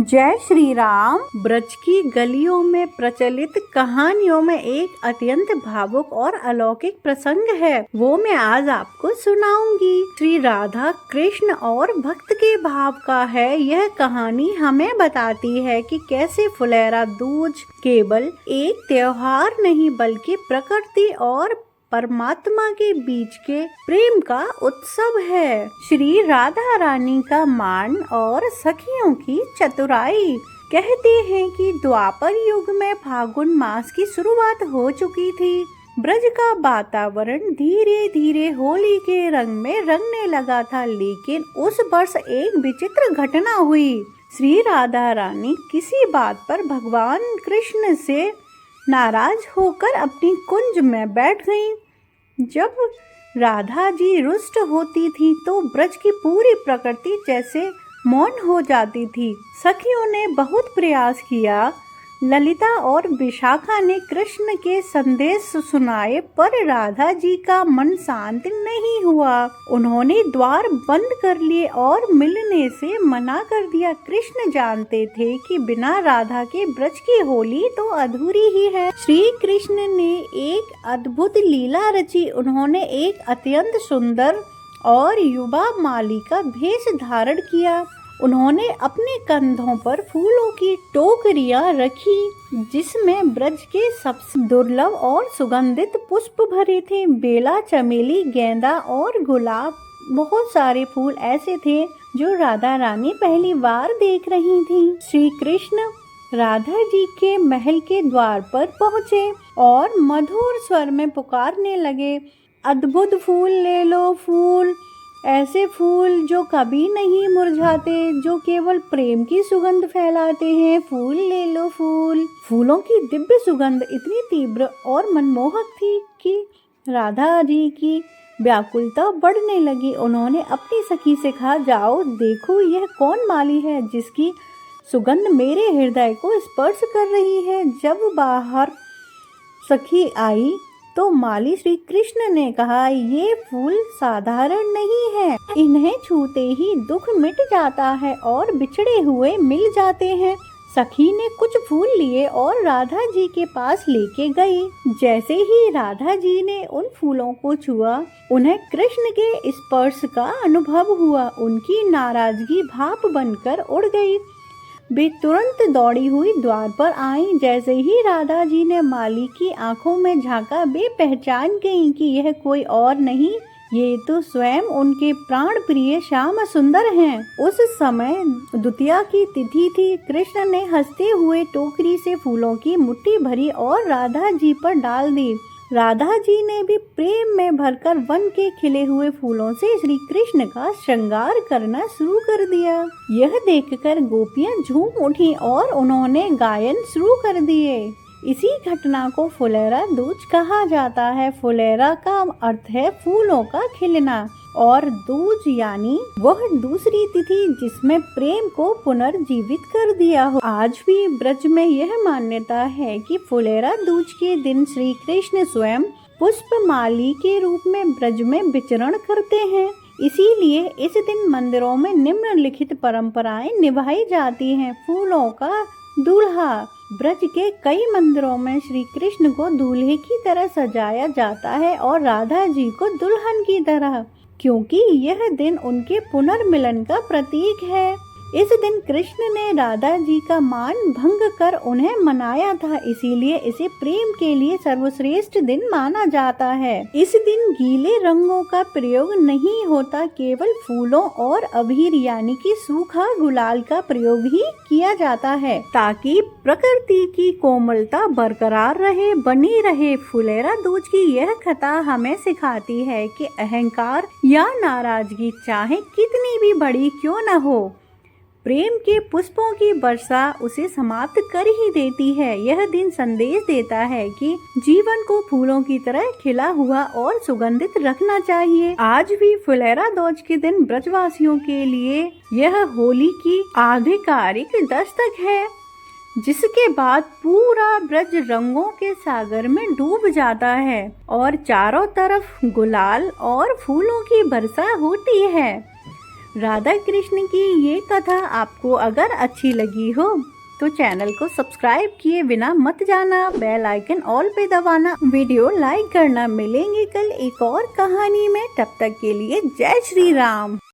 जय श्री राम। ब्रज की गलियों में प्रचलित कहानियों में एक अत्यंत भावुक और अलौकिक प्रसंग है, वो मैं आज आपको सुनाऊंगी। श्री राधा कृष्ण और भक्त के भाव का है। यह कहानी हमें बताती है कि कैसे फुलेरा दूज केवल एक त्योहार नहीं बल्कि प्रकृति और परमात्मा के बीच के प्रेम का उत्सव है। श्री राधा रानी का मान और सखियों की चतुराई। कहते हैं कि द्वापर युग में फागुन मास की शुरुआत हो चुकी थी। ब्रज का वातावरण धीरे धीरे होली के रंग में रंगने लगा था, लेकिन उस वर्ष एक विचित्र घटना हुई। श्री राधा रानी किसी बात पर भगवान कृष्ण से नाराज होकर अपनी कुंज में बैठ गईं। जब राधा जी रुष्ट होती थी तो ब्रज की पूरी प्रकृति जैसे मौन हो जाती थी। सखियों ने बहुत प्रयास किया। ललिता और विशाखा ने कृष्ण के संदेश सुनाए, पर राधा जी का मन शांत नहीं हुआ। उन्होंने द्वार बंद कर लिए और मिलने से मना कर दिया। कृष्ण जानते थे कि बिना राधा के ब्रज की होली तो अधूरी ही है। श्री कृष्ण ने एक अद्भुत लीला रची। उन्होंने एक अत्यंत सुंदर और युवा माली का भेष धारण किया। उन्होंने अपने कंधों पर फूलों की टोकरियां रखी, जिसमें ब्रज के सबसे दुर्लभ और सुगंधित पुष्प भरे थे। बेला, चमेली, गेंदा और गुलाब, बहुत सारे फूल ऐसे थे जो राधा रानी पहली बार देख रही थी। श्री कृष्ण राधा जी के महल के द्वार पर पहुँचे और मधुर स्वर में पुकारने लगे, अद्भुत फूल ले लो, फूल, ऐसे फूल जो कभी नहीं मुरझाते, जो केवल प्रेम की सुगंध फैलाते हैं। फूल ले लो, फूल। फूलों की दिव्य सुगंध इतनी तीव्र और मनमोहक थी कि राधा जी की व्याकुलता बढ़ने लगी। उन्होंने अपनी सखी से कहा, जाओ देखो यह कौन माली है जिसकी सुगंध मेरे हृदय को स्पर्श कर रही है। जब बाहर सखी आई तो माली श्री कृष्ण ने कहा, ये फूल साधारण नहीं है, इन्हें छूते ही दुख मिट जाता है और बिछड़े हुए मिल जाते हैं। सखी ने कुछ फूल लिए और राधा जी के पास लेके गई। जैसे ही राधा जी ने उन फूलों को छुआ, उन्हें कृष्ण के स्पर्श का अनुभव हुआ। उनकी नाराजगी भाप बनकर उड़ गई। वे तुरंत दौड़ी हुई द्वार पर आईं। जैसे ही राधा जी ने माली की आंखों में झांका, वे पहचान गईं कि यह कोई और नहीं, ये तो स्वयं उनके प्राण प्रिय श्याम सुंदर हैं। उस समय द्वितीया की तिथि थी। कृष्ण ने हंसते हुए टोकरी से फूलों की मुट्ठी भरी और राधा जी पर डाल दी। राधा जी ने भी प्रेम में भरकर वन के खिले हुए फूलों से श्री कृष्ण का श्रृंगार करना शुरू कर दिया। यह देखकर गोपियां झूम उठी और उन्होंने गायन शुरू कर दिए। इसी घटना को फुलेरा दूज कहा जाता है। फुलेरा का अर्थ है फूलों का खिलना और दूज यानी वह दूसरी तिथि जिसमें प्रेम को पुनर्जीवित कर दिया हो। आज भी ब्रज में यह मान्यता है कि फुलेरा दूज के दिन श्री कृष्ण स्वयं पुष्पमाली के रूप में ब्रज में विचरण करते हैं। इसीलिए इस दिन मंदिरों में निम्नलिखित परंपराएं निभाई जाती हैं। फूलों का दूल्हा। ब्रज के कई मंदिरों में श्री कृष्ण को दूल्हे की तरह सजाया जाता है और राधा जी को दुल्हन की तरह, क्योंकि यह दिन उनके पुनर्मिलन का प्रतीक है। इस दिन कृष्ण ने राधा जी का मान भंग कर उन्हें मनाया था, इसीलिए इसे प्रेम के लिए सर्वश्रेष्ठ दिन माना जाता है। इस दिन गीले रंगों का प्रयोग नहीं होता, केवल फूलों और अबीर यानी कि सूखा गुलाल का प्रयोग ही किया जाता है, ताकि प्रकृति की कोमलता बरकरार रहे, बनी रहे। फुलेरा दूज की यह कथा हमें सिखाती है कि अहंकार या नाराजगी चाहे कितनी भी बड़ी क्यों न हो, प्रेम के पुष्पों की वर्षा उसे समाप्त कर ही देती है। यह दिन संदेश देता है कि जीवन को फूलों की तरह खिला हुआ और सुगंधित रखना चाहिए। आज भी फुलेरा दूज के दिन ब्रजवासियों के लिए यह होली की आधिकारिक दस्तक है, जिसके बाद पूरा ब्रज रंगों के सागर में डूब जाता है और चारों तरफ गुलाल और फूलों की वर्षा होती है। राधा कृष्ण की ये कथा आपको अगर अच्छी लगी हो तो चैनल को सब्सक्राइब किए बिना मत जाना, बेल आइकन ऑल पे दबाना, वीडियो लाइक करना। मिलेंगे कल एक और कहानी में, तब तक के लिए जय श्री राम।